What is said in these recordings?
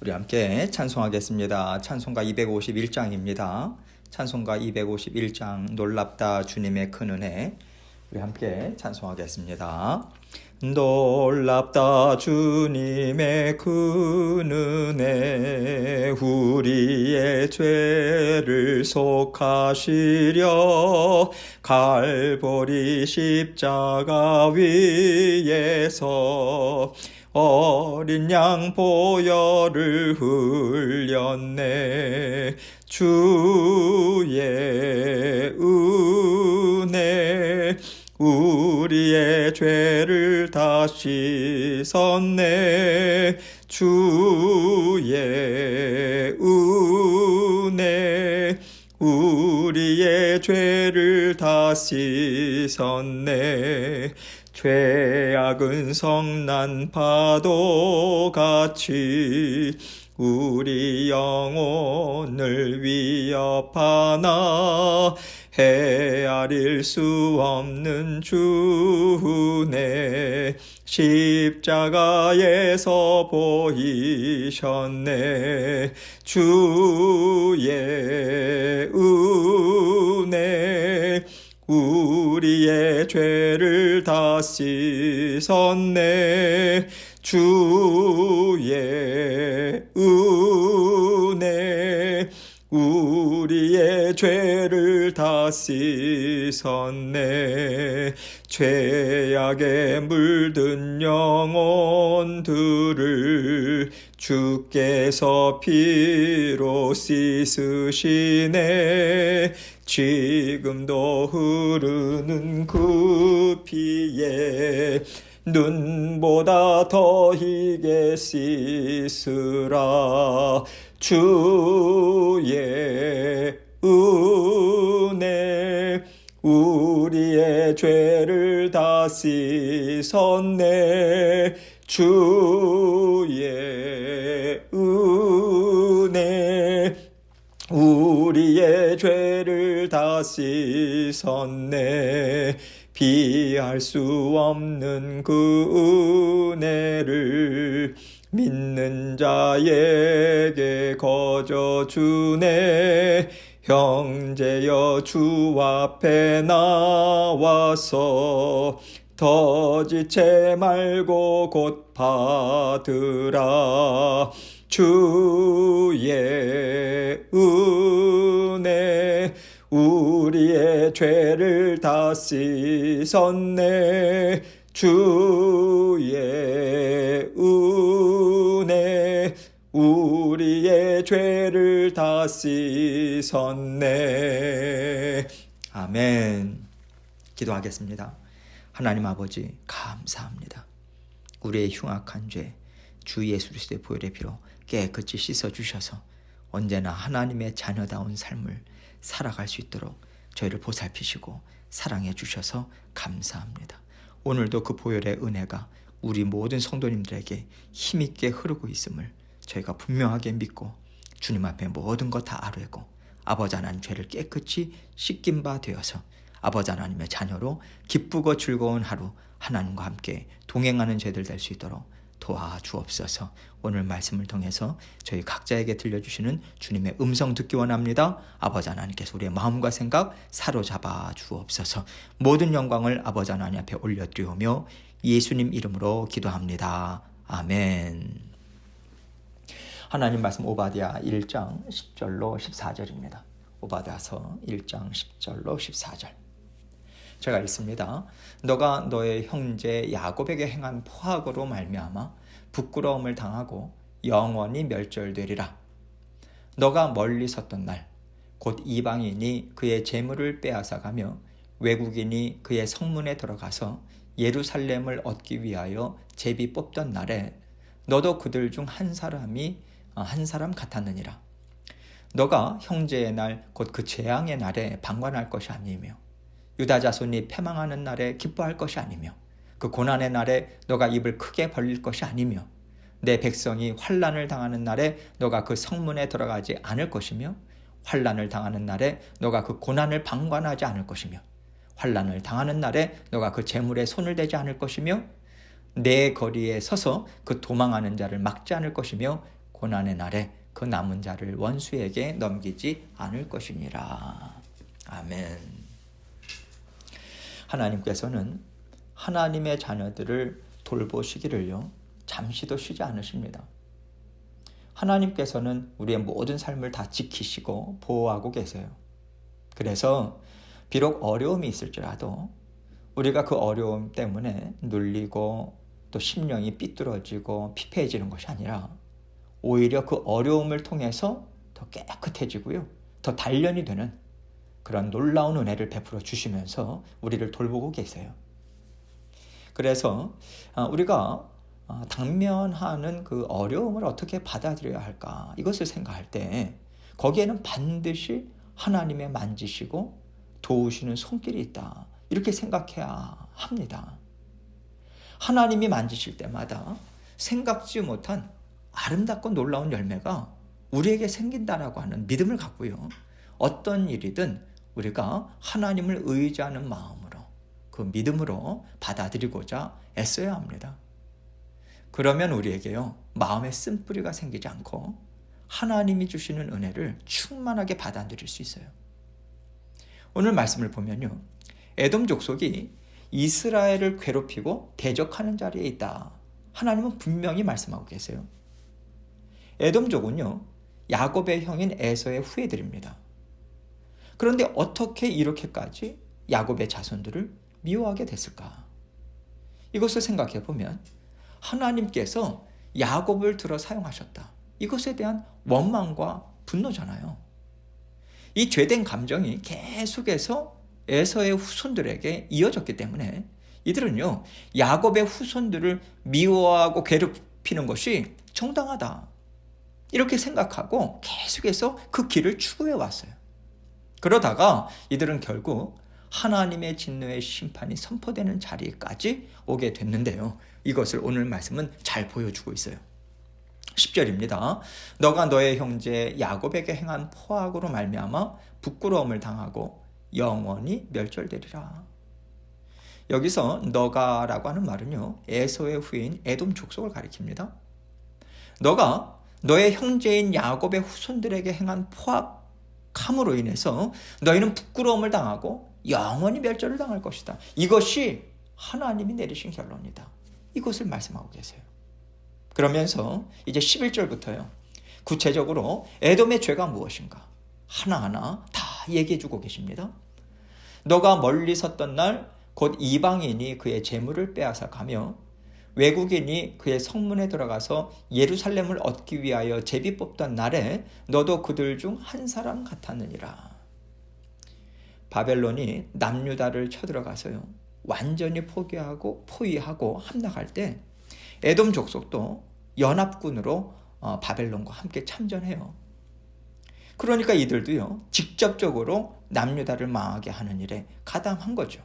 우리 함께 찬송하겠습니다. 찬송가 251장입니다. 찬송가 251장 놀랍다 주님의 큰 은혜. 우리 함께 찬송하겠습니다. 놀랍다 주님의 큰 은혜, 우리의 죄를 속하시려 갈보리 십자가 위에서 어린 양 보혈을 흘렸네. 주의 은혜 우리의 죄를 다 씻었네. 주의 은혜 우리의 죄를 다 씻었네. 죄악은 성난 파도같이 우리 영혼을 위협하나 헤아릴 수 없는 주네. 십자가에서 보이셨네. 주의 은혜 우리의 죄를 다 씻었네. 주의 은혜 우리의 죄를 다 씻었네. 죄악에 물든 영혼들을 주께서 피로 씻으시네. 지금도 흐르는 그 피에 눈보다 더 희게 씻으라. 주의 은혜 우리의 죄를 다 씻었네. 주의 은혜 우리의 죄를 다 씻었네. 비할 수 없는 그 은혜를 믿는 자에게 거저 주네. 형제여 주 앞에 나와서 더 지체 말고 곧 받으라. 주의 은혜 우리의 죄를 다 씻었네. 주의 은혜 우리의 죄를 다 씻었네. 아멘. 기도하겠습니다. 하나님 아버지 감사합니다. 우리의 흉악한 죄 주 예수 그리스도의 보혈의 피로 깨끗이 씻어주셔서 언제나 하나님의 자녀다운 삶을 살아갈 수 있도록 저희를 보살피시고 사랑해 주셔서 감사합니다. 오늘도 그 보혈의 은혜가 우리 모든 성도님들에게 힘있게 흐르고 있음을 저희가 분명하게 믿고 주님 앞에 모든 것 다 아뢰고 아버지 하나님 죄를 깨끗이 씻긴 바 되어서 아버지 하나님의 자녀로 기쁘고 즐거운 하루 하나님과 함께 동행하는 죄들 될 수 있도록 도와주옵소서. 오늘 말씀을 통해서 저희 각자에게 들려주시는 주님의 음성 듣기 원합니다. 아버지 하나님께서 우리의 마음과 생각 사로잡아 주옵소서. 모든 영광을 아버지 하나님 앞에 올려드리오며 예수님 이름으로 기도합니다. 아멘. 하나님 말씀 오바댜 1장 10절로 14절입니다. 오바댜서 1장 10절로 14절. 제가 읽습니다. 너가 너의 형제 야곱에게 행한 포악으로 말미암아 부끄러움을 당하고 영원히 멸절되리라. 너가 멀리 섰던 날 곧 이방인이 그의 재물을 빼앗아가며 외국인이 그의 성문에 들어가서 예루살렘을 얻기 위하여 제비 뽑던 날에 너도 그들 중 한 사람 같았느니라. 너가 형제의 날 곧 그 재앙의 날에 방관할 것이 아니며 유다 자손이 패망하는 날에 기뻐할 것이 아니며 그 고난의 날에 너가 입을 크게 벌릴 것이 아니며 내 백성이 환난을 당하는 날에 너가 그 성문에 들어가지 않을 것이며 환난을 당하는 날에 너가 그 고난을 방관하지 않을 것이며 환난을 당하는 날에 너가 그 재물에 손을 대지 않을 것이며 내 거리에 서서 그 도망하는 자를 막지 않을 것이며 고난의 날에 그 남은 자를 원수에게 넘기지 않을 것이니라. 아멘. 하나님께서는 하나님의 자녀들을 돌보시기를요, 잠시도 쉬지 않으십니다. 하나님께서는 우리의 모든 삶을 다 지키시고 보호하고 계세요. 그래서 비록 어려움이 있을지라도 우리가 그 어려움 때문에 눌리고 또 심령이 삐뚤어지고 피폐해지는 것이 아니라 오히려 그 어려움을 통해서 더 깨끗해지고요, 더 단련이 되는 그런 놀라운 은혜를 베풀어 주시면서 우리를 돌보고 계세요. 그래서 우리가 당면하는 그 어려움을 어떻게 받아들여야 할까, 이것을 생각할 때 거기에는 반드시 하나님의 만지시고 도우시는 손길이 있다, 이렇게 생각해야 합니다. 하나님이 만지실 때마다 생각지 못한 아름답고 놀라운 열매가 우리에게 생긴다라고 하는 믿음을 갖고요, 어떤 일이든 우리가 하나님을 의지하는 마음으로, 그 믿음으로 받아들이고자 애써야 합니다. 그러면 우리에게요, 마음에 쓴뿌리가 생기지 않고 하나님이 주시는 은혜를 충만하게 받아들일 수 있어요. 오늘 말씀을 보면요, 에돔 족속이 이스라엘을 괴롭히고 대적하는 자리에 있다, 하나님은 분명히 말씀하고 계세요. 에돔족은요, 야곱의 형인 에서의 후예들입니다. 그런데 어떻게 이렇게까지 야곱의 자손들을 미워하게 됐을까? 이것을 생각해 보면 하나님께서 야곱을 들어 사용하셨다, 이것에 대한 원망과 분노잖아요. 이 죄된 감정이 계속해서 에서의 후손들에게 이어졌기 때문에 이들은요, 야곱의 후손들을 미워하고 괴롭히는 것이 정당하다, 이렇게 생각하고 계속해서 그 길을 추구해 왔어요. 그러다가 이들은 결국 하나님의 진노의 심판이 선포되는 자리까지 오게 됐는데요, 이것을 오늘 말씀은 잘 보여주고 있어요. 10절입니다. 너가 너의 형제 야곱에게 행한 포악으로 말미암아 부끄러움을 당하고 영원히 멸절되리라. 여기서 너가라고 하는 말은요, 에서의 후예인 에돔 족속을 가리킵니다. 너가 너의 형제인 야곱의 후손들에게 행한 포악함으로 인해서 너희는 부끄러움을 당하고 영원히 멸절을 당할 것이다. 이것이 하나님이 내리신 결론이다, 이것을 말씀하고 계세요. 그러면서 이제 11절부터요, 구체적으로 에돔의 죄가 무엇인가 하나하나 다 얘기해주고 계십니다. 너가 멀리 섰던 날 곧 이방인이 그의 재물을 빼앗아 가며 외국인이 그의 성문에 들어가서 예루살렘을 얻기 위하여 제비 뽑던 날에 너도 그들 중 한 사람 같았느니라. 바벨론이 남유다를 쳐들어가서요, 완전히 포위하고 함락할 때 에돔 족속도 연합군으로 바벨론과 함께 참전해요. 그러니까 이들도요, 직접적으로 남유다를 망하게 하는 일에 가담한 거죠.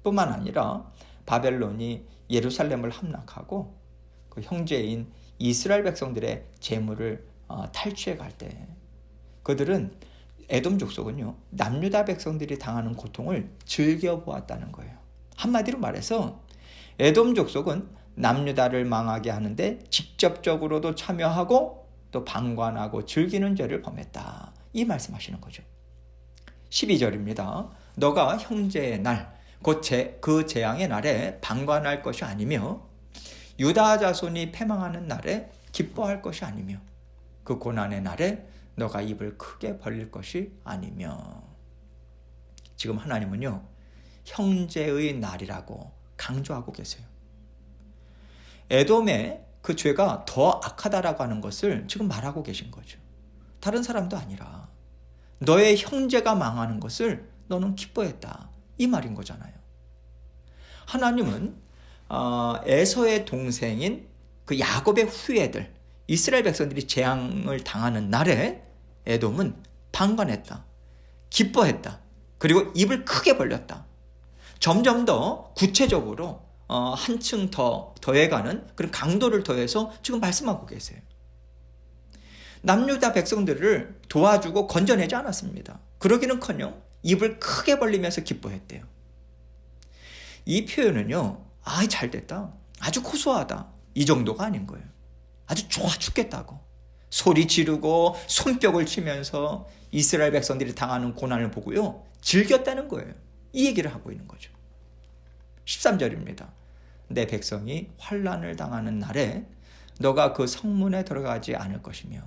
뿐만 아니라 바벨론이 예루살렘을 함락하고 그 형제인 이스라엘 백성들의 재물을 탈취해 갈 때 그들은, 에돔 족속은요, 남유다 백성들이 당하는 고통을 즐겨보았다는 거예요. 한마디로 말해서 에돔 족속은 남유다를 망하게 하는데 직접적으로도 참여하고 또 방관하고 즐기는 죄를 범했다, 이 말씀하시는 거죠. 12절입니다. 너가 형제의 날 곧 그 재앙의 날에 방관할 것이 아니며 유다 자손이 패망하는 날에 기뻐할 것이 아니며 그 고난의 날에 너가 입을 크게 벌릴 것이 아니며. 지금 하나님은요, 형제의 날이라고 강조하고 계세요. 에돔의 그 죄가 더 악하다라고 하는 것을 지금 말하고 계신 거죠. 다른 사람도 아니라 너의 형제가 망하는 것을 너는 기뻐했다, 이 말인 거잖아요. 하나님은 에서의 동생인 그 야곱의 후예들, 이스라엘 백성들이 재앙을 당하는 날에 에돔은 방관했다, 기뻐했다, 그리고 입을 크게 벌렸다. 점점 더 구체적으로 한층 더 더해가는 그런 강도를 더해서 지금 말씀하고 계세요. 남유다 백성들을 도와주고 건져내지 않았습니다. 그러기는커녕 입을 크게 벌리면서 기뻐했대요. 이 표현은요, 잘 됐다, 아주 고소하다, 이 정도가 아닌 거예요. 아주 좋아 죽겠다고 소리 지르고 손뼉을 치면서 이스라엘 백성들이 당하는 고난을 보고요, 즐겼다는 거예요. 이 얘기를 하고 있는 거죠. 13절입니다. 내 백성이 환난을 당하는 날에 너가 그 성문에 들어가지 않을 것이며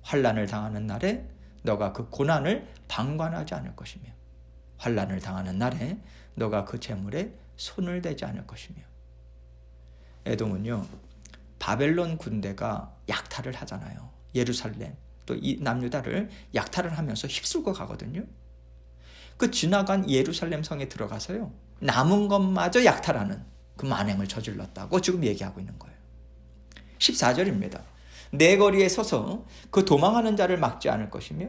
환난을 당하는 날에 너가 그 고난을 방관하지 않을 것이며 환난을 당하는 날에 너가 그 재물에 손을 대지 않을 것이며. 에돔은요, 바벨론 군대가 약탈을 하잖아요. 예루살렘 또 이 남유다를 약탈을 하면서 휩쓸고 가거든요. 그 지나간 예루살렘 성에 들어가서요, 남은 것마저 약탈하는 그 만행을 저질렀다고 지금 얘기하고 있는 거예요. 14절입니다. 내 거리에 서서 그 도망하는 자를 막지 않을 것이며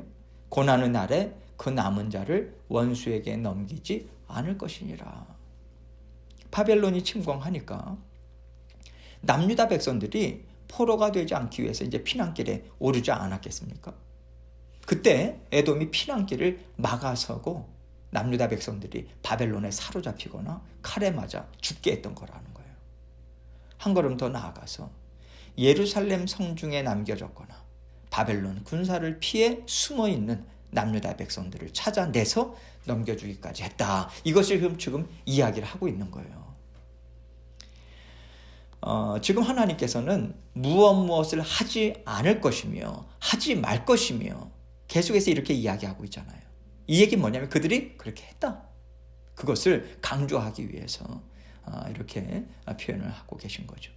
고난의 날에 그 남은 자를 원수에게 넘기지 않을 것이니라. 바벨론이 침공하니까 남유다 백성들이 포로가 되지 않기 위해서 이제 피난길에 오르지 않았겠습니까? 그때 에돔이 피난길을 막아서고 남유다 백성들이 바벨론에 사로잡히거나 칼에 맞아 죽게 했던 거라는 거예요. 한 걸음 더 나아가서 예루살렘 성중에 남겨졌거나 바벨론 군사를 피해 숨어있는 남유다 백성들을 찾아내서 넘겨주기까지 했다. 이것을 지금 이야기를 하고 있는 거예요. 지금 하나님께서는 무엇을 하지 않을 것이며 하지 말 것이며 계속해서 이렇게 이야기하고 있잖아요. 이 얘기는 뭐냐면 그들이 그렇게 했다. 그것을 강조하기 위해서 이렇게 표현을 하고 계신 거죠.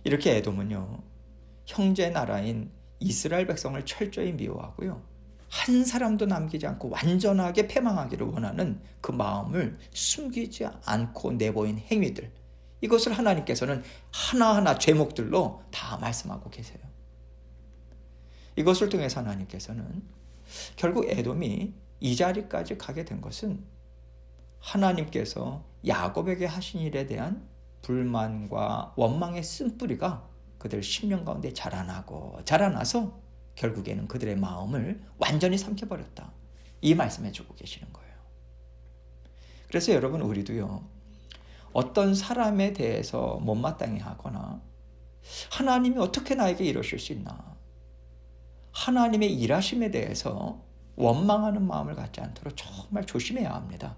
이렇게 에돔은요, 형제 나라인 이스라엘 백성을 철저히 미워하고요, 한 사람도 남기지 않고 완전하게 패망하기를 원하는 그 마음을 숨기지 않고 내보인 행위들, 이것을 하나님께서는 하나하나 제목들로 다 말씀하고 계세요. 이것을 통해서 하나님께서는 결국 에돔이 이 자리까지 가게 된 것은 하나님께서 야곱에게 하신 일에 대한 불만과 원망의 쓴뿌리가 그들 심령 가운데 자라나서 결국에는 그들의 마음을 완전히 삼켜버렸다. 이 말씀해 주고 계시는 거예요. 그래서 여러분, 우리도요, 어떤 사람에 대해서 못마땅해 하거나 하나님이 어떻게 나에게 이러실 수 있나, 하나님의 일하심에 대해서 원망하는 마음을 갖지 않도록 정말 조심해야 합니다.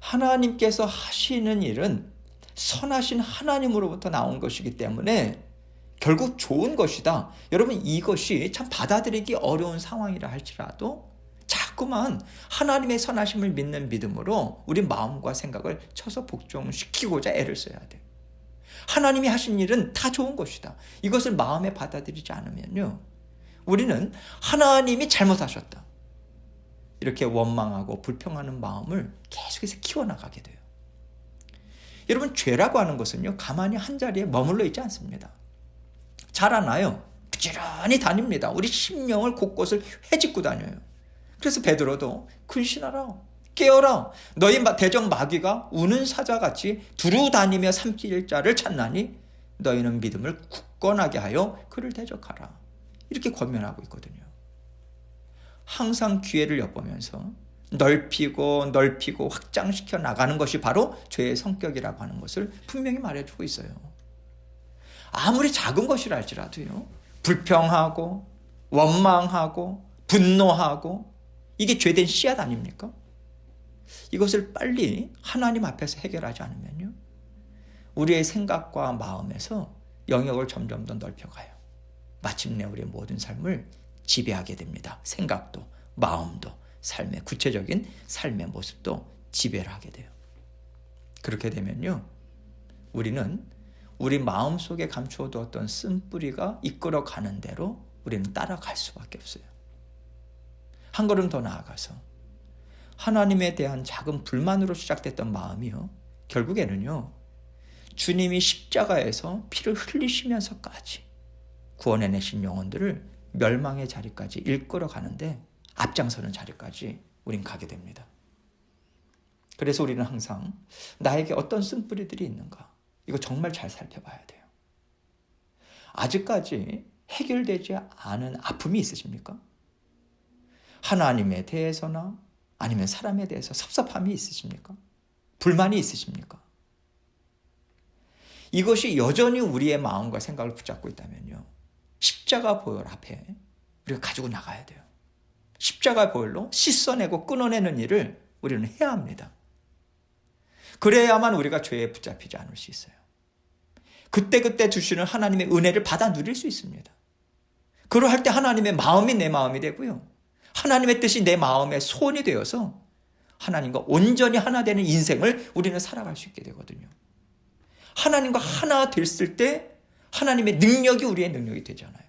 하나님께서 하시는 일은 선하신 하나님으로부터 나온 것이기 때문에 결국 좋은 것이다. 여러분, 이것이 참 받아들이기 어려운 상황이라 할지라도 자꾸만 하나님의 선하심을 믿는 믿음으로 우리 마음과 생각을 쳐서 복종시키고자 애를 써야 돼요. 하나님이 하신 일은 다 좋은 것이다. 이것을 마음에 받아들이지 않으면요, 우리는 하나님이 잘못하셨다, 이렇게 원망하고 불평하는 마음을 계속해서 키워나가게 돼요. 여러분, 죄라고 하는 것은요, 가만히 한자리에 머물러 있지 않습니다. 자라나요. 부지런히 다닙니다. 우리 심령을 곳곳을 헤집고 다녀요. 그래서 베드로도 근신하라, 깨어라, 너희 대적 마귀가 우는 사자같이 두루 다니며 삼킬 자를 찾나니 너희는 믿음을 굳건하게 하여 그를 대적하라, 이렇게 권면하고 있거든요. 항상 기회를 엿보면서 넓히고 확장시켜 나가는 것이 바로 죄의 성격이라고 하는 것을 분명히 말해주고 있어요. 아무리 작은 것이라 할지라도요, 불평하고 원망하고 분노하고, 이게 죄된 씨앗 아닙니까? 이것을 빨리 하나님 앞에서 해결하지 않으면요, 우리의 생각과 마음에서 영역을 점점 더 넓혀가요. 마침내 우리의 모든 삶을 지배하게 됩니다. 생각도 마음도 삶의 구체적인 삶의 모습도 지배를 하게 돼요. 그렇게 되면요, 우리는 우리 마음속에 감추어두었던 쓴뿌리가 이끌어가는 대로 우리는 따라갈 수밖에 없어요. 한 걸음 더 나아가서 하나님에 대한 작은 불만으로 시작됐던 마음이요, 결국에는요, 주님이 십자가에서 피를 흘리시면서까지 구원해내신 영혼들을 멸망의 자리까지 이끌어가는데 앞장서는 자리까지 우린 가게 됩니다. 그래서 우리는 항상 나에게 어떤 쓴뿌리들이 있는가, 이거 정말 잘 살펴봐야 돼요. 아직까지 해결되지 않은 아픔이 있으십니까? 하나님에 대해서나 아니면 사람에 대해서 섭섭함이 있으십니까? 불만이 있으십니까? 이것이 여전히 우리의 마음과 생각을 붙잡고 있다면요, 십자가 보혈 앞에 우리가 가지고 나가야 돼요. 십자가 보혈로 씻어내고 끊어내는 일을 우리는 해야 합니다. 그래야만 우리가 죄에 붙잡히지 않을 수 있어요. 그때그때 주시는 하나님의 은혜를 받아 누릴 수 있습니다. 그러할 때 하나님의 마음이 내 마음이 되고요, 하나님의 뜻이 내 마음의 소원이 되어서 하나님과 온전히 하나 되는 인생을 우리는 살아갈 수 있게 되거든요. 하나님과 하나 됐을 때 하나님의 능력이 우리의 능력이 되잖아요.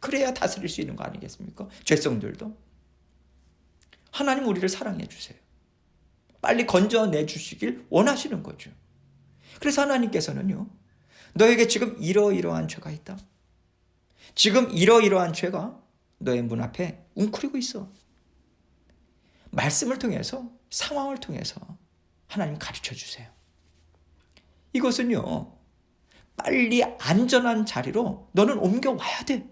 그래야 다스릴 수 있는 거 아니겠습니까? 죄성들도. 하나님 우리를 사랑해 주세요. 빨리 건져내 주시길 원하시는 거죠. 그래서 하나님께서는요, 너에게 지금 이러이러한 죄가 있다. 지금 이러이러한 죄가 너의 문 앞에 웅크리고 있어. 말씀을 통해서, 상황을 통해서 하나님 가르쳐 주세요. 이것은요, 빨리 안전한 자리로 너는 옮겨와야 돼.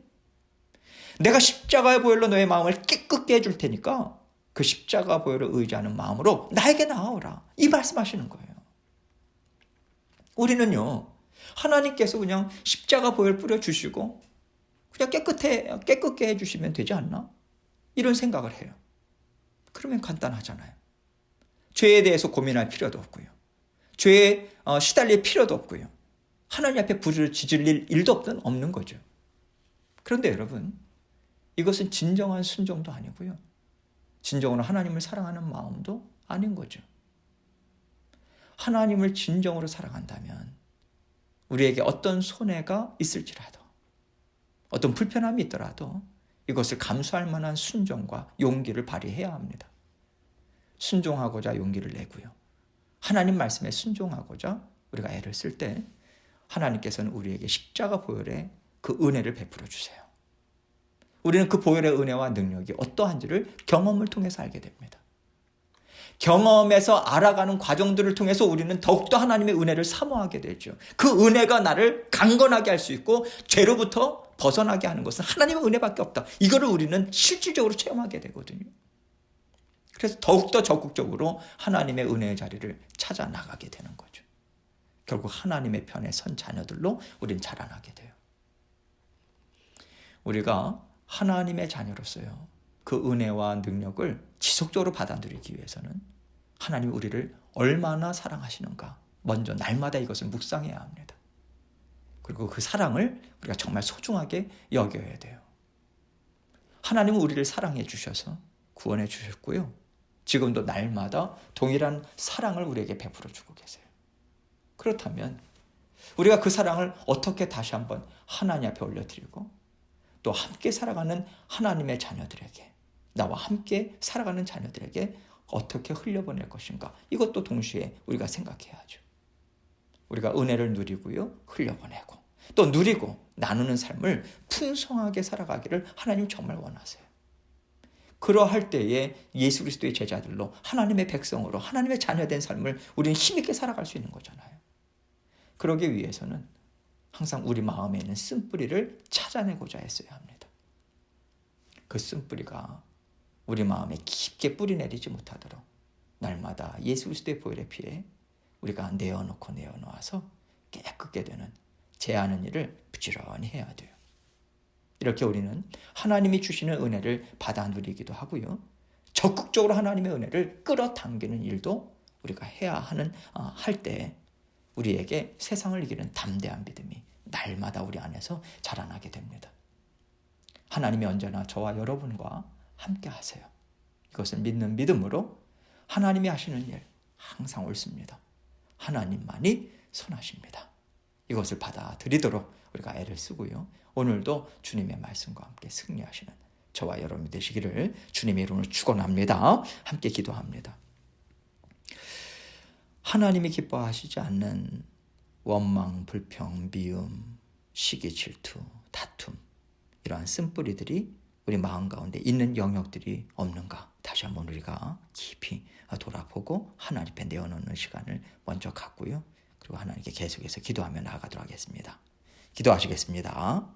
내가 십자가의 보혈로 너의 마음을 깨끗게 해줄 테니까 그 십자가 보혈을 의지하는 마음으로 나에게 나아오라. 이 말씀하시는 거예요. 우리는요, 하나님께서 그냥 십자가 보혈 뿌려주시고 그냥 깨끗게 해주시면 되지 않나? 이런 생각을 해요. 그러면 간단하잖아요. 죄에 대해서 고민할 필요도 없고요, 죄에 시달릴 필요도 없고요, 하나님 앞에 부르짖을 일도 없는 거죠. 그런데 여러분, 이것은 진정한 순종도 아니고요, 진정으로 하나님을 사랑하는 마음도 아닌 거죠. 하나님을 진정으로 사랑한다면 우리에게 어떤 손해가 있을지라도, 어떤 불편함이 있더라도 이것을 감수할 만한 순종과 용기를 발휘해야 합니다. 순종하고자 용기를 내고요, 하나님 말씀에 순종하고자 우리가 애를 쓸 때 하나님께서는 우리에게 십자가 보혈의 그 은혜를 베풀어 주세요. 우리는 그 보혈의 은혜와 능력이 어떠한지를 경험을 통해서 알게 됩니다. 경험에서 알아가는 과정들을 통해서 우리는 더욱더 하나님의 은혜를 사모하게 되죠. 그 은혜가 나를 강건하게 할 수 있고 죄로부터 벗어나게 하는 것은 하나님의 은혜밖에 없다. 이거를 우리는 실질적으로 체험하게 되거든요. 그래서 더욱더 적극적으로 하나님의 은혜의 자리를 찾아 나가게 되는 거죠. 결국 하나님의 편에 선 자녀들로 우리는 자라나게 돼요. 우리가 하나님의 자녀로서요, 그 은혜와 능력을 지속적으로 받아 누리기 위해서는 하나님이 우리를 얼마나 사랑하시는가 먼저 날마다 이것을 묵상해야 합니다. 그리고 그 사랑을 우리가 정말 소중하게 여겨야 돼요. 하나님은 우리를 사랑해 주셔서 구원해 주셨고요, 지금도 날마다 동일한 사랑을 우리에게 베풀어 주고 계세요. 그렇다면 우리가 그 사랑을 어떻게 다시 한번 하나님 앞에 올려드리고 또 함께 살아가는 하나님의 자녀들에게, 나와 함께 살아가는 자녀들에게 어떻게 흘려보낼 것인가, 이것도 동시에 우리가 생각해야죠. 우리가 은혜를 누리고요, 흘려보내고 또 누리고 나누는 삶을 풍성하게 살아가기를 하나님 정말 원하세요. 그러할 때에 예수 그리스도의 제자들로, 하나님의 백성으로, 하나님의 자녀된 삶을 우리는 힘있게 살아갈 수 있는 거잖아요. 그러기 위해서는 항상 우리 마음에 있는 쓴뿌리를 찾아내고자 했어야 합니다. 그 쓴뿌리가 우리 마음에 깊게 뿌리 내리지 못하도록 날마다 예수 그리스도의 보혈의 피에 우리가 내어놓아서 깨끗게 되는, 제하는 일을 부지런히 해야 돼요. 이렇게 우리는 하나님이 주시는 은혜를 받아 누리기도 하고요, 적극적으로 하나님의 은혜를 끌어당기는 일도 우리가 해야 할 때 우리에게 세상을 이기는 담대한 믿음이 날마다 우리 안에서 자라나게 됩니다. 하나님이 언제나 저와 여러분과 함께 하세요. 이것을 믿는 믿음으로 하나님이 하시는 일 항상 옳습니다. 하나님만이 선하십니다. 이것을 받아들이도록 우리가 애를 쓰고요, 오늘도 주님의 말씀과 함께 승리하시는 저와 여러분이 되시기를 주님의 이름으로 축원합니다. 함께 기도합니다. 하나님이 기뻐하시지 않는 원망, 불평, 미움, 시기, 질투, 다툼, 이러한 쓴뿌리들이 우리 마음 가운데 있는 영역들이 없는가, 다시 한번 우리가 깊이 돌아보고 하나님 앞에 내어놓는 시간을 먼저 갖고요, 그리고 하나님께 계속해서 기도하며 나아가도록 하겠습니다. 기도하시겠습니다.